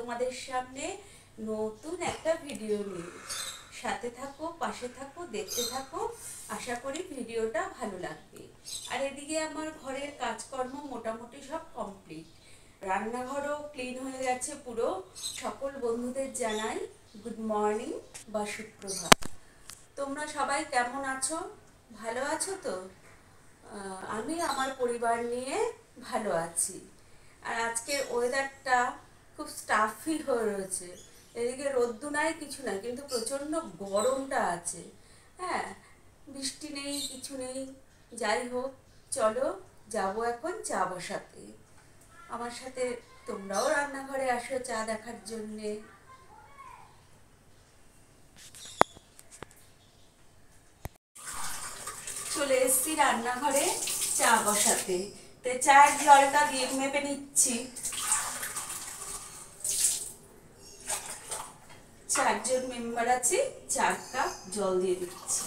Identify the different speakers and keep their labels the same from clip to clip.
Speaker 1: তোমাদের সামনে নতুন একটা ভিডিও নিয়ে। সাথে থাকো, পাশে থাকো, দেখতে থাকো। আশা করি ভিডিওটা ভালো লাগবে। আর এদিকে আমার ঘরের কাজকর্ম মোটামুটি সব কমপ্লিট, রান্নাঘরও ক্লিন হয়ে গেছে পুরো। সকল বন্ধুদের জানাই গুড মর্নিং বা সুপ্রভাত। তোমরা সবাই কেমন আছো? ভালো আছো তো? আমি আমার পরিবার নিয়ে ভালো আছি। আর আজকের ওয়েদারটা খুব স্টাফি হয়ে রয়েছে। এদিকে রোদ্দু নাই, কিছু নাই, কিন্তু প্রচণ্ড গরমটা আছে। হ্যাঁ, বৃষ্টি নেই, কিছু নেই। যাই হোক, চলো যাবো এখন চা বসাতে। আমার সাথে তোমরাও রান্নাঘরে আসো চা দেখার জন্যে। চলে এসছি রান্নাঘরে চা বসাতে। তো চায়ের জলটা দিয়ে মেপে নিচ্ছি। 4 জন মেম্বার আছে, 4 কাপ জল দিয়ে দিচ্ছি।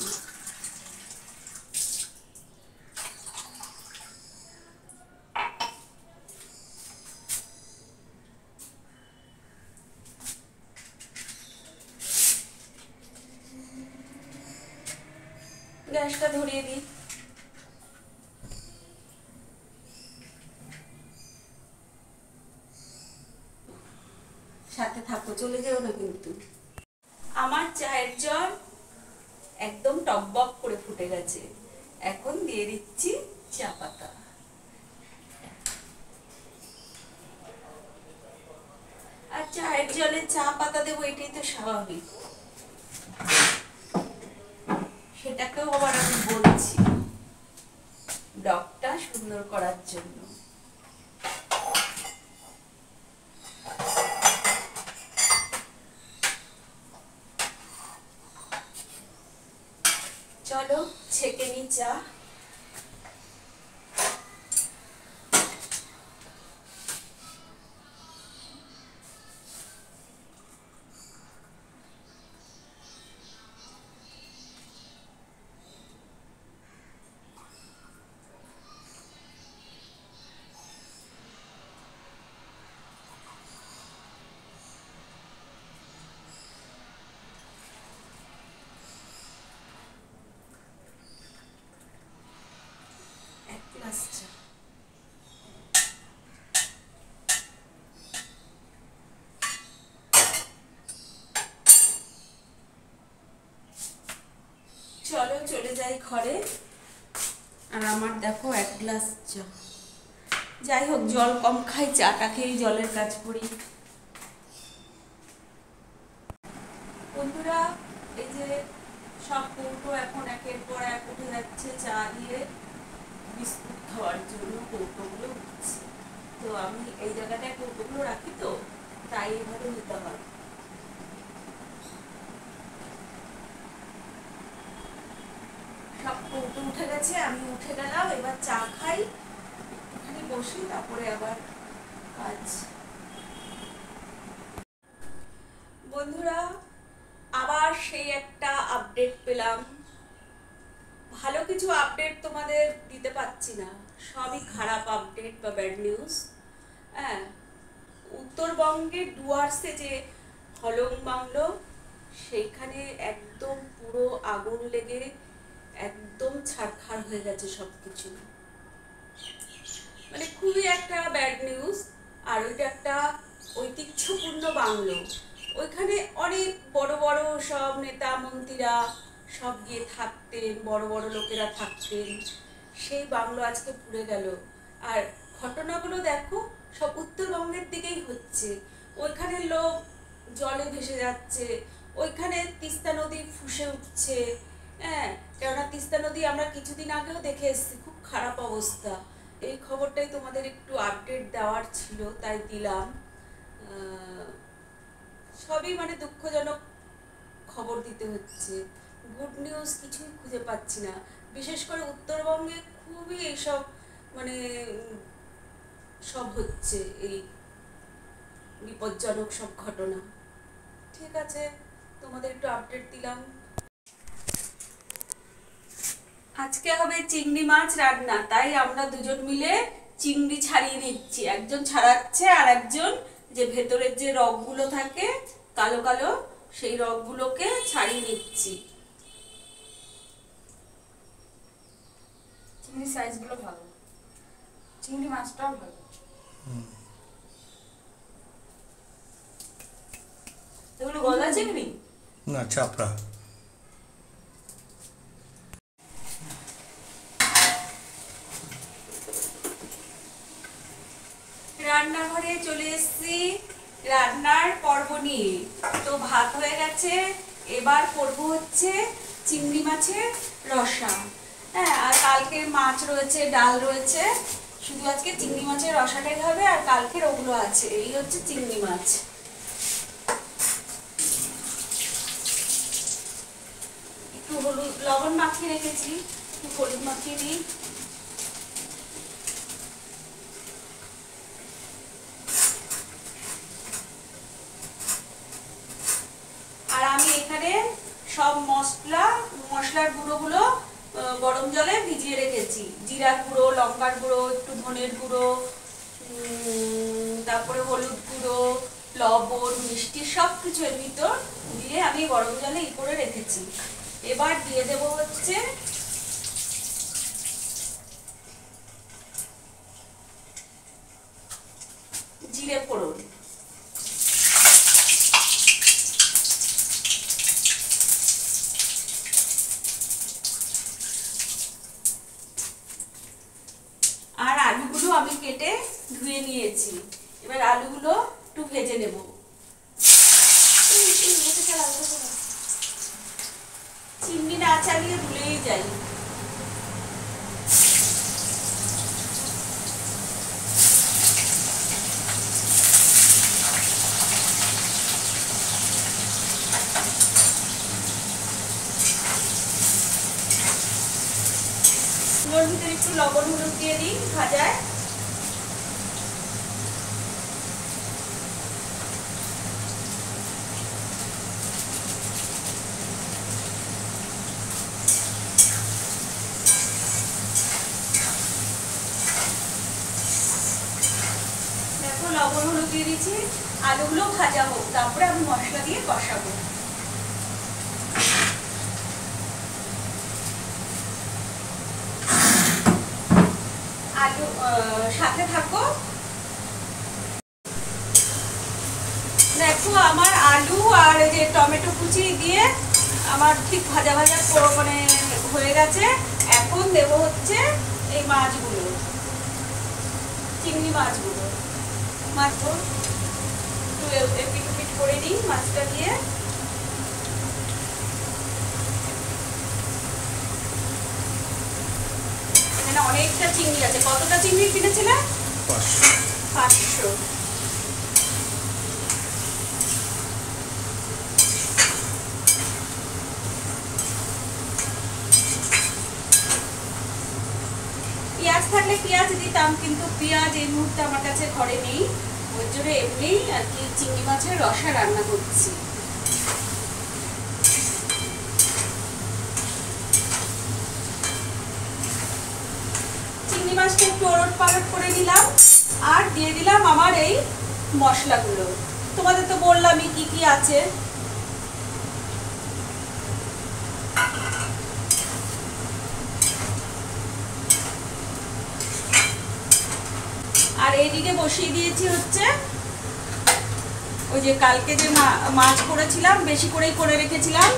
Speaker 1: গ্যাসটা ধরিয়ে দিই। সাথে থাকো, চলে যেও না কিন্তু। আমার চায়ের জল একদম টকবক করে ফুটে গেছে। এখন দিয়ে দিচ্ছি চা পাতা। আর চায়ের জলে চা পাতা দেবো, এটাই তো স্বাভাবিক। সেটাকেও আবার আমি বলছি ডগটা সুন্দর করার জন্য। চলো ছেঁকে নি চা। চলো চলে যাই ঘরে। আর আমার দেখো 1 গ্লাস চা। যাই হোক, জল কম খাই, চাটা খেয়ে জলের কাজ করি। বন্ধুরা, এই যে সব কৌটো এখন একের পর এক উঠে যাচ্ছে চা দিয়ে বিস্কুট খাওয়ার জন্য। কৌটোগুলো উঠছে, তো আমি এই জায়গাটায় কৌটোগুলো রাখি, তো তাই এভাবে নিতে হয়। সব কৌটো উঠে গেছে, আমি উঠে গেলাম। এবার চা খাই, একটুখানি বসি, তারপরে আবার কাজ। বন্ধুরা, আবার সেই একটা আপডেট পেলাম। ভালো কিছু আপডেট তোমাদের দিতে পারছি না, সবই খারাপ আপডেট বা ব্যাড নিউজ। হ্যাঁ, উত্তরবঙ্গের ডুয়ার্সে যে হলং বাংলো, সেইখানে একদম পুরো আগুন লেগে একদম ছারখার হয়ে গেছে সবকিছু। মানে খুবই একটা ব্যাড নিউজ। আর ওইটা একটা ঐতিহ্যপূর্ণ বাংলো। ওইখানে অনেক বড় বড় সব নেতা মন্ত্রীরা সব গিয়ে থাকতেন, বড় বড় লোকেরা থাকতেন। সেই বাংলো আজকে পুড়ে গেল। আর ঘটনাগুলো দেখো, সব উত্তরবঙ্গের দিকেই হচ্ছে। ওইখানের লোক জলে ভেসে যাচ্ছে, ওইখানে তিস্তা নদী ফুঁসে উঠছে। হ্যাঁ, কেননা তিস্তা নদী আমরা কিছুদিন আগেও দেখে এসেছি, খুব খারাপ অবস্থা। এই খবরটাই তোমাদের একটু আপডেট দেওয়ার ছিল, তাই দিলাম। সবই মানে দুঃখজনক খবর দিতে হচ্ছে। গুড নিউজ কিছুই খুঁজে পাচ্ছি না। বিশেষ করে উত্তরবঙ্গে খুবই এইসব মানে সব হচ্ছে, এই বিপজ্জনক সব ঘটনা। ঠিক আছে, তোমাদের একটু আপডেট দিলাম। আজকে হবে চিংড়ি মাছ রান্না, তাই আমরা দুজন মিলে চিংড়ি ছাড়িয়ে নিচ্ছি। একজন ছাড়াচ্ছে আর একজন যে ভেতরের যে রগগুলো থাকে কালো কালো, সেই রগগুলোকে ছাড়িয়ে নিচ্ছি।
Speaker 2: চিংড়ি সাইজগুলো ভালো, চিংড়ি মাছটাও ভালো।
Speaker 1: এগুলো গলা চিংড়ি
Speaker 3: না, চাপড়া।
Speaker 1: রান্নাঘরে চলে এসেছি রান্নার পর্ব নিয়ে। তো ভাত হয়ে গেছে, এবার করব হচ্ছে চিংড়ি মাছের রসা। হ্যাঁ, আর কালকে মাছ রয়েছে, ডাল রয়েছে, শুধু আজকে চিংড়ি মাছের রসাটাই হবে, আর কালকের ওগুলো আছে। এই হচ্ছে চিংড়ি মাছ। একটু হলুদ লবণ মাখিয়ে রেখেছি, একটু হলুদ মাখিয়ে দিই। আর আমি এখানে সব মশলার গুঁড়োগুলো গরম জলে ভিজিয়ে রেখেছি। জিরার গুঁড়ো, লঙ্কার গুঁড়ো, একটু ধনের গুঁড়ো, তারপরে হলুদ গুঁড়ো, লবণ, মিষ্টি সব কিছু এর ভিতর দিয়ে আমি গরম জলে করে রেখেছি। এবার দিয়ে দেব হচ্ছে জিরে ফোড়ন। আর আলুগুলো আমি কেটে ধুয়ে নিয়েছি। এবার আলুগুলো একটু ভেজে নেব। চিংড়ি না চালিয়ে ভুলেই যাই। ওর ভিতরে একটু লবণ হলুদ দিয়ে দিই ভাজায়। দেখো লবণ হলুদ দিয়ে দিচ্ছি, আলুগুলো ভাজা হোক, তারপরে আমি মশলা দিয়ে কষাবো। আলু সাথে থাকো। দেখো আমার আলু আর এই যে টমেটো কুচি দিয়ে আমার ঠিক ভাজা ভাজা মানে হয়ে গেছে। এখন দেব হচ্ছে এই মাছগুলো, চিংড়ি মাছগুলো। মাছগুলো একটু এপিট করে নিই মাছটা দিয়ে। এখানে অনেকটা চিংড়ি আছে। কতটা চিংড়ি কিনেছিলে? 500। পেঁয়াজ থাকলে পেঁয়াজ দিতাম, কিন্তু পেঁয়াজ এই মুহূর্তে আমার কাছে ঘরে নেই, ওই জন্য এমনি আর কি চিংড়ি মাছের রসা রান্না করছি। চিংড়ি মাছটা একটু ওলট পালট করে দিলাম, আর দিয়ে দিলাম আমার এই মশলাগুলো। তোমাদের তো বললামই কি কি আছে। আর এইদিকে বসিয়ে দিয়েছি হচ্ছে ওই যে কালকে যে মাছ করেছিলাম, বেশি করেই করে রেখেছিলাম।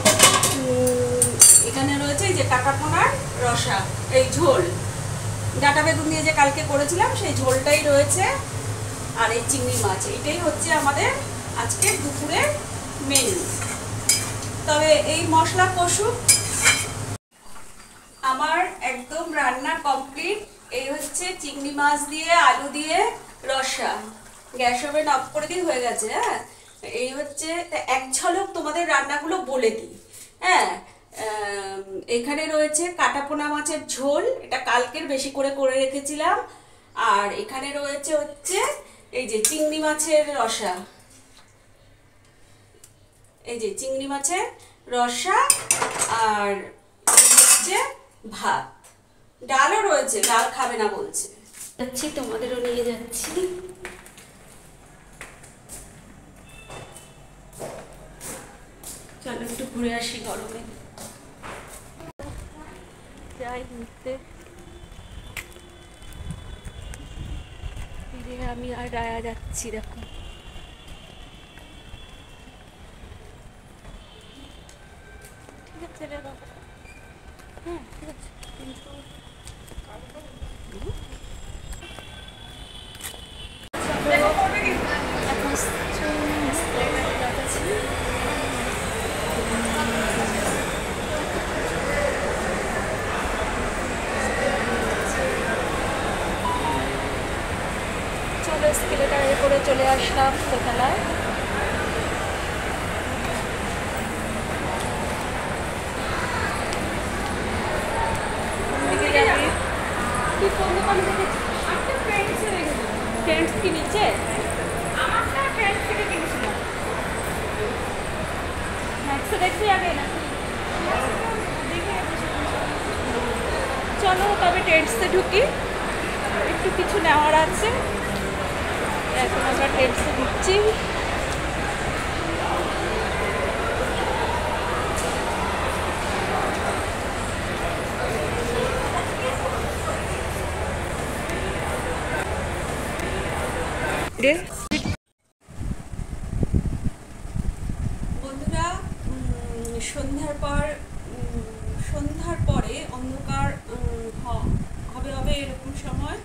Speaker 1: এখানে রয়েছে এই যে কাটাপোনার রসা, এই ঝোল, ডাঁটা বেগুন দিয়ে যে কালকে করেছিলাম সেই ঝোলটাই রয়েছে। আর এই চিংড়ি মাছ, এটাই হচ্ছে আমাদের আজকের দুপুরের মেনু। তবে এই মশলা কষুক। আমার একদম রান্না কমপ্লিট। এই হচ্ছে চিংড়ি মাছ দিয়ে আলু দিয়ে রসা। গ্যাস ওভেন অফ করে দিয়ে হয়ে গেছে। হ্যাঁ, এই হচ্ছে এক ঝলক তোমাদের রান্নাগুলো বলে দিই। হ্যাঁ, এখানে রয়েছে কাটাপোনা মাছের ঝোল, এটা কালকের বেশি করে করে রেখেছিলাম। আর এখানে রয়েছে হচ্ছে এই যে চিংড়ি মাছের রসা, এই যে চিংড়ি মাছের রসা, আর হচ্ছে ভাত। ডালও রয়েছে, ডাল খাবে না বলছে। যাচ্ছি, তোমাদেরও নিয়ে যাচ্ছি। ঘুরে আসি গরমে, যাই ঘুরতে। ফিরে আমি আর রায়া যাচ্ছি, দেখো। ঠিক আছে রে বাবা, হ্যাঁ ঠিক আছে, কিন্তু এখন যাচ্ছি। চলো স্কেলেটারে করে চলে আসলাম দোতলায়। দিকে যাবি? তুই কোন দোকানে দেখেছিস?
Speaker 2: একটা ফ্রেন্ডস হয়ে গেল।
Speaker 1: ফ্রেন্ডস কি নিচে?
Speaker 2: আমারটা ফ্রেন্ডস থেকে কিনেছিলাম।
Speaker 1: ম্যাক্সে দেখতে যাবে নাকি?
Speaker 2: দেখে
Speaker 1: চলো তবে ট্রেন্ডসে ঢুকি, একটু কিছু নেওয়ার আছে। এখন আমরা ট্রেন্ডসে ঢুকছি। বন্ধুরা, সন্ধ্যার পরে অন্ধকার হবে হবে এরকম সময়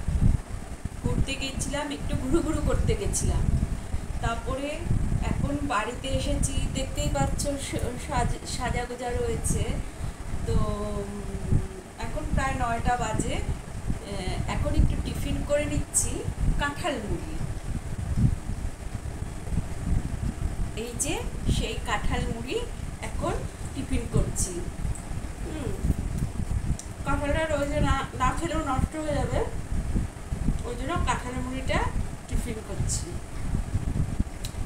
Speaker 1: ঘুরতে গেছিলাম, একটু ঘুরু করতে গেছিলাম। তারপরে এখন বাড়িতে এসেছি, দেখতেই পাচ্ছ সাজা গোজা রয়েছে। তো এখন প্রায় 9টা বাজে। এখন একটু টিফিন করে নিচ্ছি, কাঁঠাল মুড়ি। এই যে সেই কাঁঠাল মুড়ি এখন টিফিন করছি। কাঁঠালটা রোজ না খেলেও নষ্ট হয়ে যাবে, ওই জন্য কাঁঠাল মুড়িটা টিফিন করছি।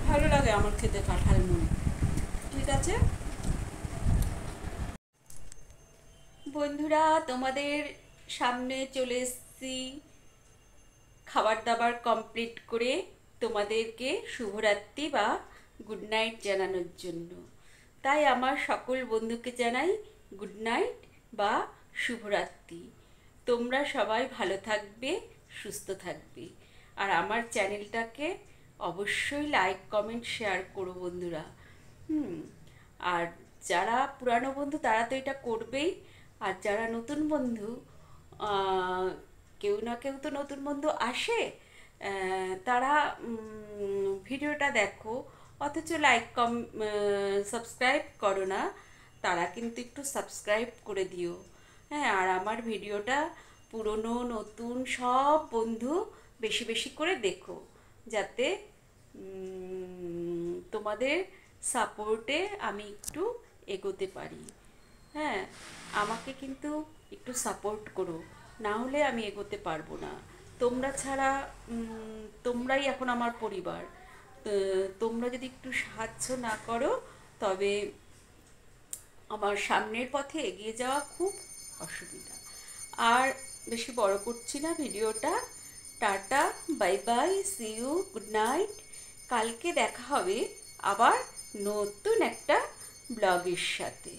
Speaker 1: ভালো লাগে আমার খেতে কাঁঠাল মুড়ি। ঠিক আছে বন্ধুরা, তোমাদের সামনে চলে এসেছি খাবার দাবার কমপ্লিট করে তোমাদেরকে শুভরাত্রি বা গুড নাইট জানানোর জন্য। তাই আমার সকল বন্ধুকে জানাই গুড নাইট বা শুভরাত্রি। তোমরা সবাই ভালো থাকবে, সুস্থ থাকবে। আর আমার চ্যানেলটাকে অবশ্যই লাইক কমেন্ট শেয়ার করো বন্ধুরা। আর যারা পুরানো বন্ধু তারা তো এটা করবেই, আর যারা নতুন বন্ধু, কেউ না কেউ তো নতুন বন্ধু আসে, তারা ভিডিওটা দেখো অথচ সাবস্ক্রাইব করো না, তারা কিন্তু একটু সাবস্ক্রাইব করে দিও। হ্যাঁ, আর আমার ভিডিওটা পুরনো নতুন সব বন্ধু বেশি বেশি করে দেখো, যাতে তোমাদের সাপোর্টে আমি একটু এগোতে পারি। হ্যাঁ, আমাকে কিন্তু একটু সাপোর্ট করো, না হলে আমি এগোতে পারবো না। তোমরা ছাড়া তোমরাই এখন আমার পরিবার। তোমরা যদি একটু সাহায্য না করো তবে আমার সামনের পথে এগিয়ে যাওয়া খুব অসুবিধা। আর বেশি বড় করছি না ভিডিওটা। Tata, bye bye, see you, good night. কালকে দেখা হবে আবার নতুন একটা ব্লগের সাথে।